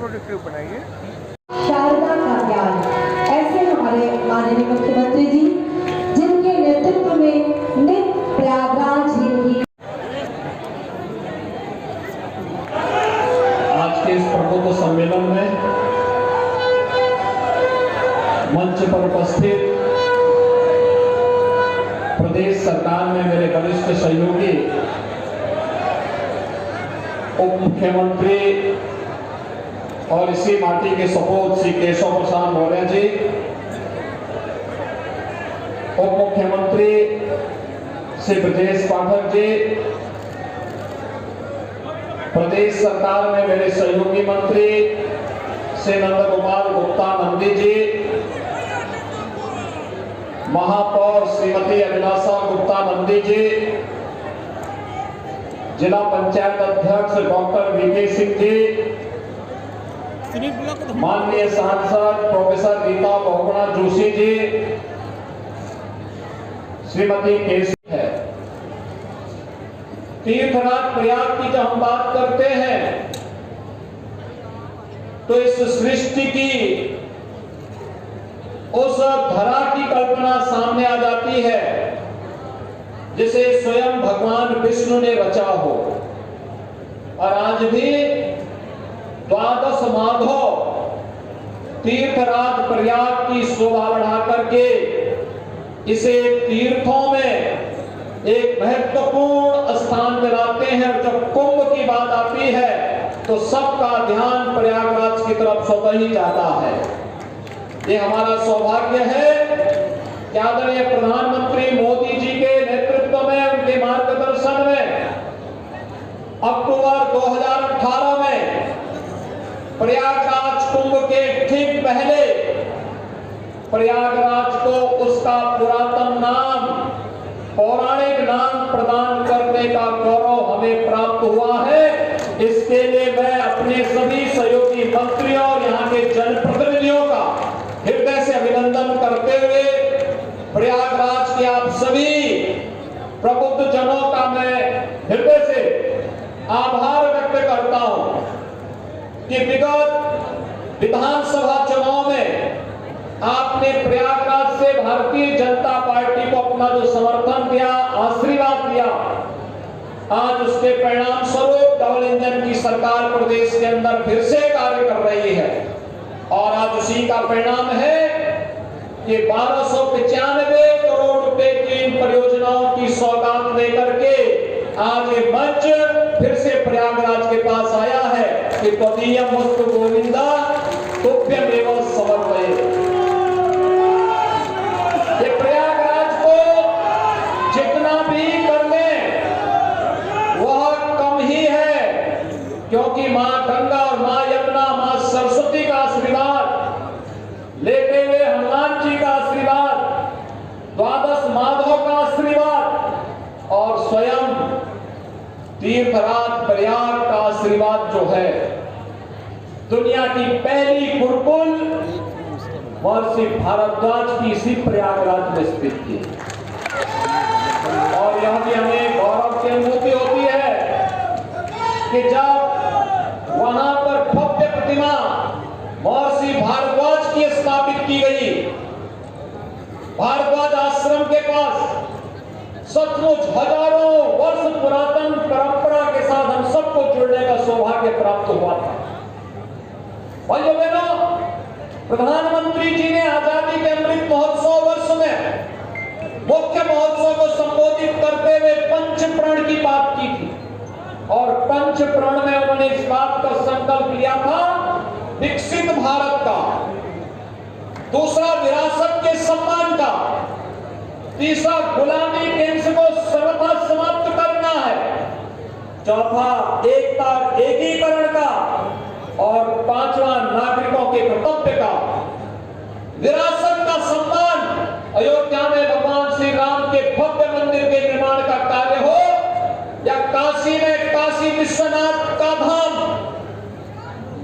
Productive बनाइए। शारदा का ज्ञान, ऐसे हमारे माननीय मुख्यमंत्री जी जिनके नेतृत्व में नित प्रयागराज ही आज के इस प्रबुद्ध सम्मेलन में मंच पर उपस्थित प्रदेश सरकार में मेरे वरिष्ठ सहयोगी उप मुख्यमंत्री और इसी माटी के सपूत श्री केशव प्रसाद मौर्य जी, उप मुख्यमंत्री श्री ब्रजेश पाठक जी, प्रदेश सरकार में मेरे सहयोगी मंत्री श्री नंद कुमार गुप्ता नंदी जी, महापौर श्रीमती अभिलाषा गुप्ता नंदी जी, जिला पंचायत अध्यक्ष डॉक्टर वीके सिंह जी, माननीय सांसद प्रोफेसर गीता बहुगुणा जोशी जी, श्रीमती केसी है। तीर्थराज प्रयाग की जब हम बात करते हैं तो इस सृष्टि की उस धरा की कल्पना सामने आ जाती है जिसे स्वयं भगवान विष्णु ने रचा हो। और आज भी द्वादश माधव तीर्थराज प्रयाग की शोभा बढ़ा करके इसे तीर्थों में एक महत्वपूर्ण स्थान दिलाते हैं। और जब कुंभ की बात आती है तो सबका ध्यान प्रयागराज की तरफ स्वतः ही जाता है। ये हमारा सौभाग्य है कि आदरणीय प्रधानमंत्री मोदी जी के नेतृत्व में, उनके मार्गदर्शन में अक्टूबर 2018 में प्रयागराज कुंभ के ठीक पहले प्रयागराज को उसका पुरातन नाम, पौराणिक नाम प्रदान करने का गौरव हमें प्राप्त हुआ है। इसके लिए मैं अपने सभी सहयोगी मंत्रियों और यहाँ के जनप्रतिनिधियों का हृदय से अभिनंदन करते हुए प्रयागराज के आप सभी प्रबुद्ध जनों का मैं हृदय से आभार व्यक्त करता हूं कि विगत विधानसभा चुनाव में आपने प्रयागराज से भारतीय जनता पार्टी को अपना जो समर्थन दिया, आशीर्वाद दिया, आज उसके परिणाम स्वरूप डबल इंजन की सरकार प्रदेश के अंदर फिर से कार्य कर रही है। और आज उसी का परिणाम है कि 1295 करोड़ रुपए की इन परियोजनाओं की सौगात लेकर के आज ये मंच फिर से प्रयागराज के पास आया है कि त्वदीयं मुस्तु गोविंदा तुभ्यमेव समर्पये। ये प्रयागराज को जितना भी कर ले वह कम ही है, क्योंकि मां गंगा और मां यमुना, मां सरस्वती का आशीर्वाद लेते हुए हनुमान जी का आशीर्वाद, द्वादश माधव का आशीर्वाद और स्वयं तीर्थराज प्रयाग का आशीर्वाद जो है, दुनिया की पहली गुरुकुल महर्षि भारद्वाज की इसी प्रयागराज में स्थित थी। और यह भी हमें गौरव की अनुभूति होती है कि जब वहां पर भव्य प्रतिमा महर्षि भारद्वाज की स्थापित की गई, भारद्वाज आश्रम के पास सचमुच हजारों वर्ष पुरातन परंपरा के साथ हम सबको जुड़ने का सौभाग्य प्राप्त हुआ था। भाइयों बहनों, प्रधानमंत्री जी ने आजादी के अमृत महोत्सव वर्ष में मुख्य महोत्सव को संबोधित करते हुए पंचप्रण की बात की थी। और पंचप्रण में उन्होंने इस बात का संकल्प लिया था, विकसित भारत का, दूसरा विरासत के सम्मान का, तीसरा गुलामी के अंश को सर्वथा समाप्त करना है, चौथा एकता एकीकरण का और पांचवा नागरिकों के कर्तव्य का। विरासत का सम्मान अयोध्या में भगवान श्री राम के भव्य मंदिर के निर्माण का कार्य हो, या काशी में काशी विश्वनाथ का धाम,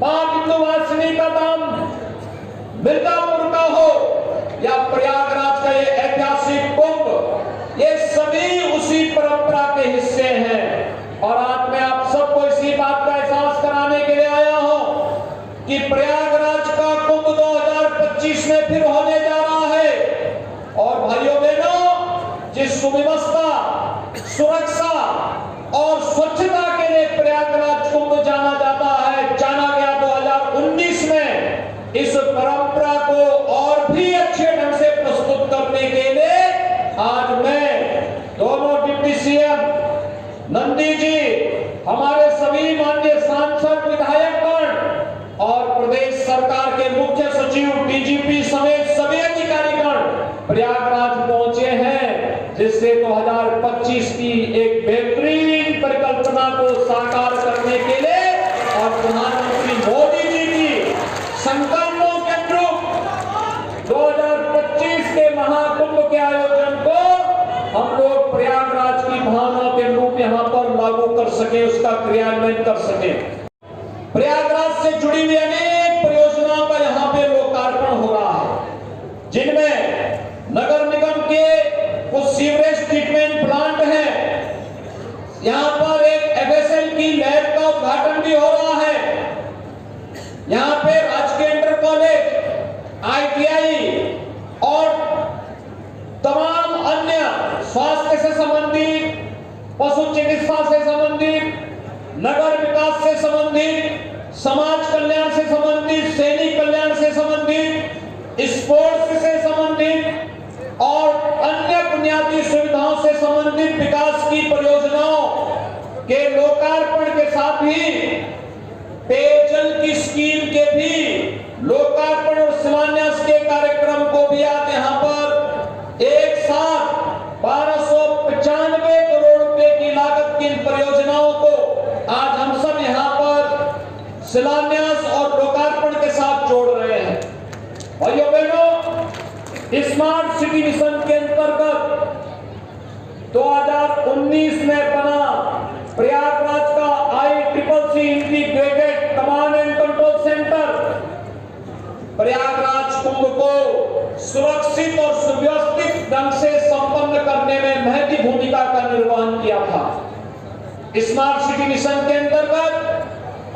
मां विंध्यवासिनी का धाम मिर्जापुर का हो, या प्रयागराज का ये ऐतिहासिक कुंभ, ये सभी उसी परंपरा के हिस्से हैं। और आज मैं आप सबको इसी बात का एहसास कराने के लिए आया हूं कि प्रयागराज का कुंभ 2025 में फिर होने जा रहा है। और भाइयों बहनों, जिस सुव्यवस्था, सुरक्षा और स्वच्छता के लिए प्रयागराज कुंभ जाना गया 2019 में, इस परंपरा को और भी अच्छे ढंग से प्रस्तुत करने के लिए आज मैं दोनों डिप्टी सीएम नंदी जी, हमारे सभी माननीय सांसद, विधायकगण और प्रदेश सरकार के मुख्य सचिव, डीजीपी समेत सभी अधिकारीगण प्रयागराज पहुंचे हैं, जिससे 2025 की एक बेहतरीन परिकल्पना को साकार करने के लिए और प्रधानमंत्री मोदी जी की संकल्पों के अनुरूप 2025 के महाकुंभ के आयोजन को हम लोग प्रयागराज की भावना के अनुरूप यहाँ पर लागू कर सके, उसका क्रियान्वयन कर सके। प्रयागराज से जुड़ी हुई अनेक परियोजनाओं का यहाँ पे लोकार्पण हो रहा है, जिनमें नगर निगम के कुछ सीवरेज ट्रीटमेंट प्लांट हैं। यहाँ पर एक एफएसएल की लैब का उद्घाटन भी हो रहा है। यहाँ पे राजकीय इंटर कॉलेज, आईटीआई और तमाम अन्य स्वास्थ्य से संबंधित, पशु चिकित्सा से संबंधित, नगर विकास से संबंधित, समाज कल्याण से संबंधित, सैनिक कल्याण से संबंधित, स्पोर्ट्स से संबंधित और अन्य बुनियादी सुविधाओं से संबंधित विकास की परियोजनाओं के लोकार्पण के साथ ही पेयजल की स्कीम के भी लोकार्पण और शिलान्यास के कार्यक्रम को भी आज यहाँ पर एक साथ 1295 करोड़ रुपए की लागत की इन परियोजनाओं को आज हम सब यहाँ पर शिलान्यास और लोकार्पण के साथ जोड़ रहे हैं। भाइयों बहनों, स्मार्ट सिटी मिशन के अंतर्गत 2019 में बना प्रयागराज का ICCC integrated command and control centre Prayagraj Kumbh को सुरक्षित और सुव्यवस्थित ढंग से संपन्न करने में महती भूमिका का निर्वहन किया था। स्मार्ट सिटी मिशन के अंतर्गत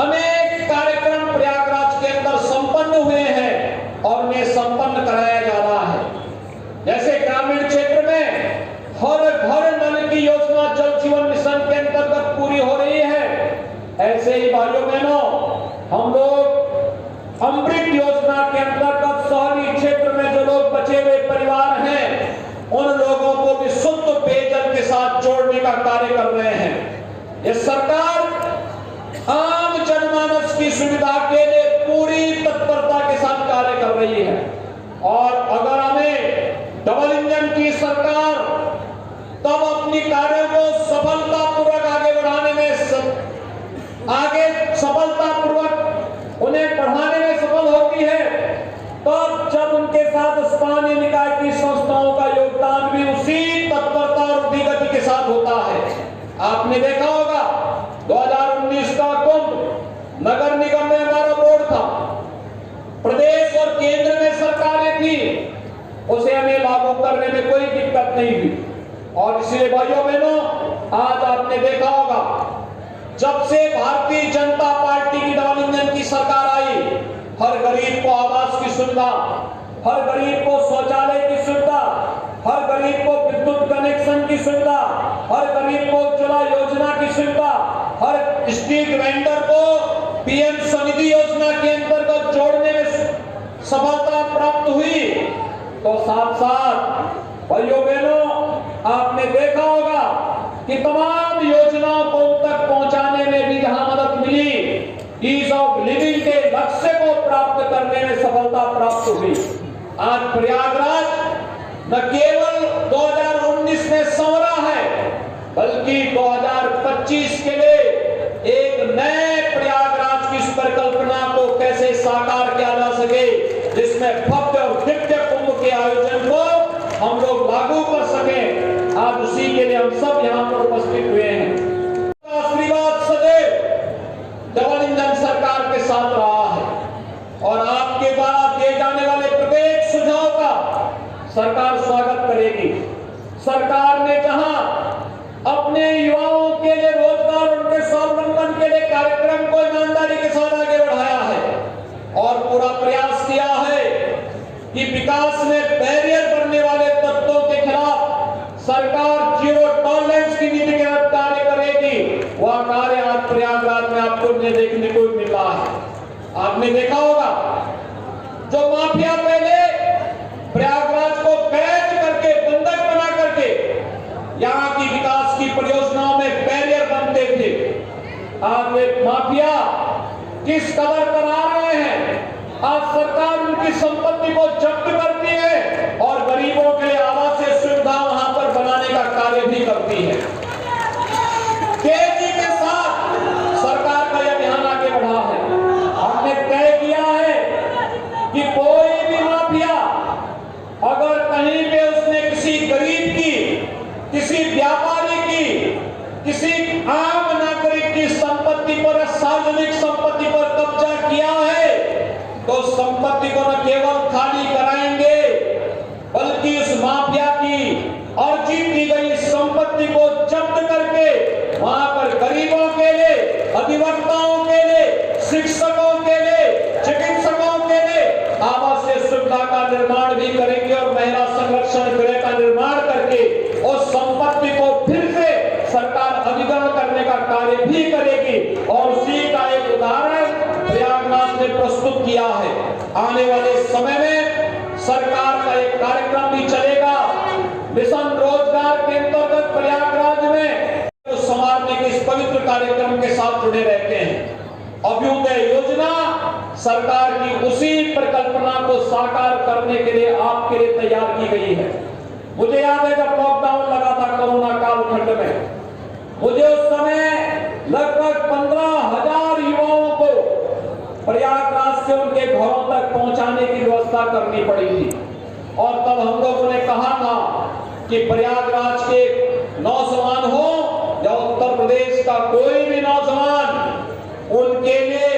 अनेक कार्यक्रम प्रयागराज के अंदर संपन्न हुए हैं और उन्हें संपन्न कराया जा रहा है। जैसे ग्रामीण क्षेत्र में हर घर नल की योजना जल जीवन मिशन के अंतर्गत पूरी हो रही है, ऐसे ही भाइयों बहनों हम लोग अमृत योजना के अंतर्गत शहरी क्षेत्र में जो लोग बचे हुए परिवार हैं, उन लोगों को भी शुद्ध पेयजल के साथ जोड़ने का कार्य कर रहे हैं। ये सरकार आम जनमानस की सुविधा के लिए पूरी तत्परता के साथ कार्य कर रही है। और अगर हमें डबल इंजन की सरकार तब अपनी कार्यों को सफलतापूर्वक आगे बढ़ाने में सफलतापूर्वक उन्हें बढ़ाने में सफल होती है, तब जब उनके साथ स्थानीय निकाय की संस्थाओं का योगदान भी उसी तत्परता और गति के साथ होता है। आपने देखा होगा 2019 का कुंभ नगर निगम में हमारा बोर्ड था, प्रदेश और केंद्र में सरकारें थी, उसे हमें लागू करने में कोई दिक्कत नहीं हुई। और इसलिए भाइयों बहनों, आज आपने देखा होगा जब से भारतीय जनता पार्टी की डबल इंजन की सरकार आई, हर गरीब को आवास की सुविधा, हर गरीब को शौचालय की सुविधा, हर गरीब को विद्युत कनेक्शन की सुविधा, हर गरीब को उज्ज्वला योजना की सुविधा, हर स्ट्रीट वेंडर को पीएम स्वनिधि योजना के अंतर्गत जोड़ने में सफलता प्राप्त हुई। तो साथ साथ भाइयों बहनों, आपने देखा होगा कि तमाम योजनाओं को तक पहुंचाने में भी जहां मदद मिली, ईज ऑफ लिविंग के लक्ष्य को प्राप्त करने में सफलता प्राप्त हुई। आज प्रयागराज न केवल 2019 में संवरा है, बल्कि 2025 के लिए एक नए प्रयागराज की इस परिकल्पना को कैसे साकार किया जा सके, जिसमें भव्य और दिव्य कुंभ के आयोजन को हम लोग लागू कर सकें। आज उसी के लिए हम सब यहाँ पर उपस्थित हुए हैं। आशीर्वाद सदैव डबल इंजन सरकार के साथ रहा है और आपके द्वारा दिए जाने वाले प्रत्येक सुझाव का सरकार स्वागत करेगी। सरकार ने जहां अपने युवाओं के लिए रोजगार, उनके स्वावलंबन के लिए कार्यक्रम को ईमानदारी के साथ आगे बढ़ाया है, विकास में बैरियर बनने वाले तत्वों के खिलाफ सरकार जीरो टॉलरेंस की नीति के तहत कार्य करेगी। वह कार्य आज प्रयागराज में आपको देखने को मिल रहा है। आपने देखा होगा जो माफिया पहले प्रयागराज को कैद करके बंधक बना करके यहाँ की विकास की परियोजनाओं में बैरियर बनते थे, आज वे माफिया किस कदर करा रहे हैं। आज सरकार उनकी संपत्ति को जब्त करती है और गरीबों के लिए आवासीय सुविधा वहां पर बनाने का कार्य भी करती है। तेजी के साथ सरकार का यह अभियान आगे बढ़ा है। हमने तय किया है कि कोई भी माफिया अगर कहीं पे उसने किसी गरीब की, किसी व्यापारी की, किसी आम नागरिक की संपत्ति पर, सार्वजनिक संपत्ति पर कब्जा किया है तो संपत्ति को न केवल खाली कराएंगे बल्कि उस माफिया की अर्जित की गई संपत्ति को जब्त करके वहां पर गरीबों के लिए, अधिवक्ताओं के लिए, शिक्षकों के लिए, चिकित्सकों के लिए आवासीय सुविधा का निर्माण भी करेंगे और महिला संरक्षण गृह का निर्माण करके उस संपत्ति को फिर से सरकार अधिग्रहण करने का कार्य भी करेगी। और उसी का एक उदाहरण प्रयागराज ने प्रस्तुत किया है। आने वाले समय में सरकार का एक कार्यक्रम भी चलेगा मिशन रोजगार के अंतर्गत प्रयागराज में तो संवारने के इस पवित्र कार्यक्रम के साथ जुड़े रहते हैं। अभ्युदय योजना सरकार की उसी परिकल्पना को साकार करने के लिए आपके लिए तैयार की गई है। मुझे याद है जब लॉकडाउन लगा था कोरोना कालखंड में, मुझे उस समय लगभग 15,000 युवाओं को प्रयागराज से उनके घरों तक पहुंचाने की व्यवस्था करनी पड़ी थी। और तब हम लोगों ने कहा था कि प्रयागराज के नौजवान हो या उत्तर प्रदेश का कोई भी नौजवान, उनके लिए,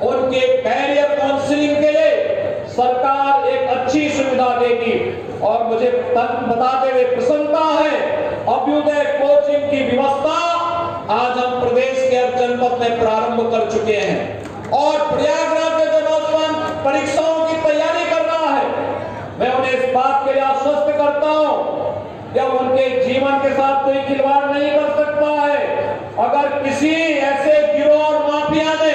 उनके कैरियर काउंसलिंग के लिए सरकार एक अच्छी सुविधा देगी। और मुझे बताते हुए प्रसन्नता है, अभ्युदय कोचिंग की व्यवस्था आज हम प्रदेश के हर जनपद में प्रारंभ कर चुके हैं। और प्रयागराज में जो नौजवान परीक्षाओं की तैयारी कर रहा है, मैं उन्हें इस बात के लिए आश्वस्त करता हूं जब उनके जीवन के साथ कोई खिलवाड़ नहीं कर सकता है। अगर किसी ऐसे गिरोह और माफिया ने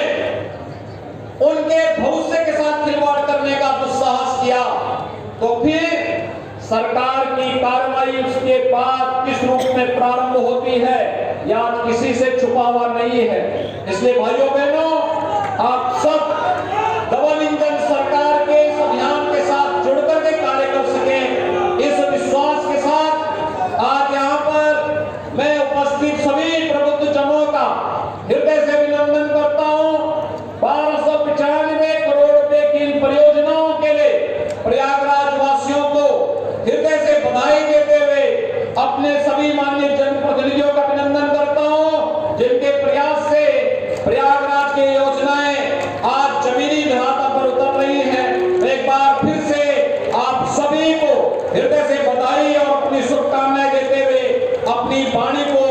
उनके भविष्य के साथ खिलवाड़ करने का दुस्साहस किया तो फिर सरकार की कार्रवाई उसके बाद किस रूप में प्रारंभ होती है या किसी से छुपा हुआ नहीं है। इसलिए भाइयों बहनों, आप सब डबल इंजन सरकार के इस अभियान के साथ जुड़कर के कार्य कर सके, इस विश्वास के साथ आज यहाँ पर मैं उपस्थित सभी प्रबुद्ध जनों का हृदय से अभिनंदन करता हूँ। 1295 करोड़ रुपए की इन परियोजनाओं के लिए प्रयागराज वासियों को हृदय से बधाई देते हुए अपने सभी माननीय जनप्रतिनिधियों का अभिनंदन करता हूँ, जिनके प्रयास से प्रयागराज की योजनाएं आज जमीनी धरातल पर उतर रही हैं। एक बार फिर से आप सभी को हृदय से बधाई और अपनी शुभकामनाएं देते हुए अपनी वाणी को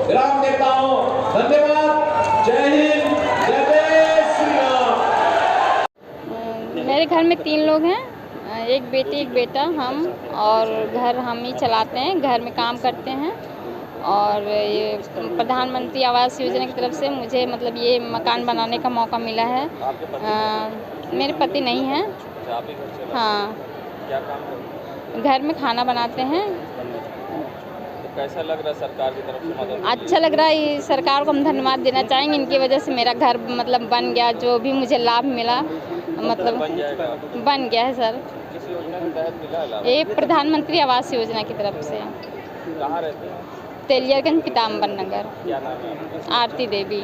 विराम देता हूँ। धन्यवाद। जय हिंद, जय जय श्री राम। मेरे घर में 3 लोग हैं, एक बेटी एक बेटा, हम, और घर हम ही चलाते हैं, घर में काम करते हैं। और ये प्रधानमंत्री आवास योजना की तरफ से मुझे मतलब ये मकान बनाने का मौका मिला है। मेरे पति नहीं हैं। हाँ, क्या काम करते हैं? घर में खाना बनाते हैं। तो कैसा लग रहा है सरकार की तरफ से मदद? अच्छा लग रहा है। ये सरकार को हम धन्यवाद देना चाहेंगे, इनकी वजह से मेरा घर मतलब बन गया, जो भी मुझे लाभ मिला मतलब बन जाएगा। बन गया है सर। किस योजना के तहत मिला है लाभ? ये प्रधानमंत्री आवास योजना की तरफ से। कहाँ रहते हैं? तेलियरगंज पीताम्बर नगर। क्या नाम है आपका? आरती देवी।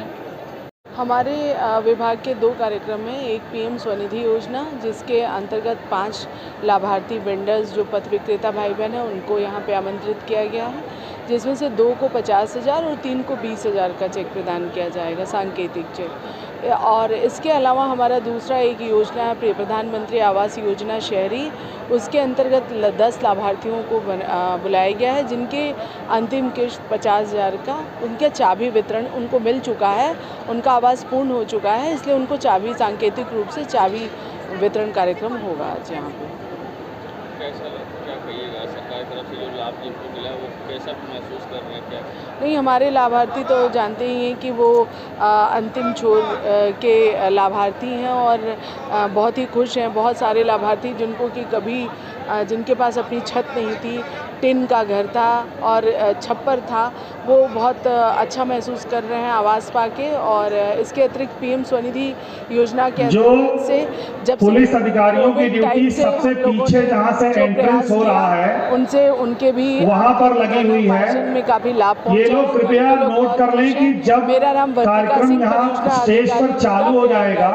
हमारे विभाग के 2 कार्यक्रम हैं। एक पीएम स्वनिधि योजना, जिसके अंतर्गत 5 लाभार्थी वेंडर्स जो पथ विक्रेता भाई बहन हैं उनको यहाँ पे आमंत्रित किया गया है, जिसमें से 2 को 50,000 और 3 को 20,000 का चेक प्रदान किया जाएगा, सांकेतिक चेक। और इसके अलावा हमारा दूसरा एक योजना है प्रधानमंत्री आवास योजना शहरी, उसके अंतर्गत 10 लाभार्थियों को बुलाया गया है, जिनके अंतिम किश्त 50,000 का उनके चाबी वितरण उनको मिल चुका है, उनका आवास पूर्ण हो चुका है, इसलिए उनको चाबी सांकेतिक रूप से चाबी वितरण कार्यक्रम होगा आज यहाँ पे। क्या कहिएगा, सरकार की तरफ से जो लाभ जिनको मिला वो कैसा महसूस कर रहे हैं, क्या? नहीं, हमारे लाभार्थी तो जानते ही हैं कि वो अंतिम छोर के लाभार्थी हैं और बहुत ही खुश हैं। बहुत सारे लाभार्थी जिनको कि कभी जिनके पास अपनी छत नहीं थी, टिन का घर था और छप्पर था, वो बहुत अच्छा महसूस कर रहे हैं आवास पाके। और इसके अतिरिक्त पीएम स्वनिधि योजना के से जब पुलिस अधिकारियों की ड्यूटी सबसे पीछे जहां से एंट्रेंस हो रहा है उनसे उनके भी वहां पर लगी हुई है। में काफी लाभ पहुंचा। ये लोग कृपया नोट कर लें कि जब मेरा नाम कार्यक्रम यहाँ स्टेज पर चालू हो जाएगा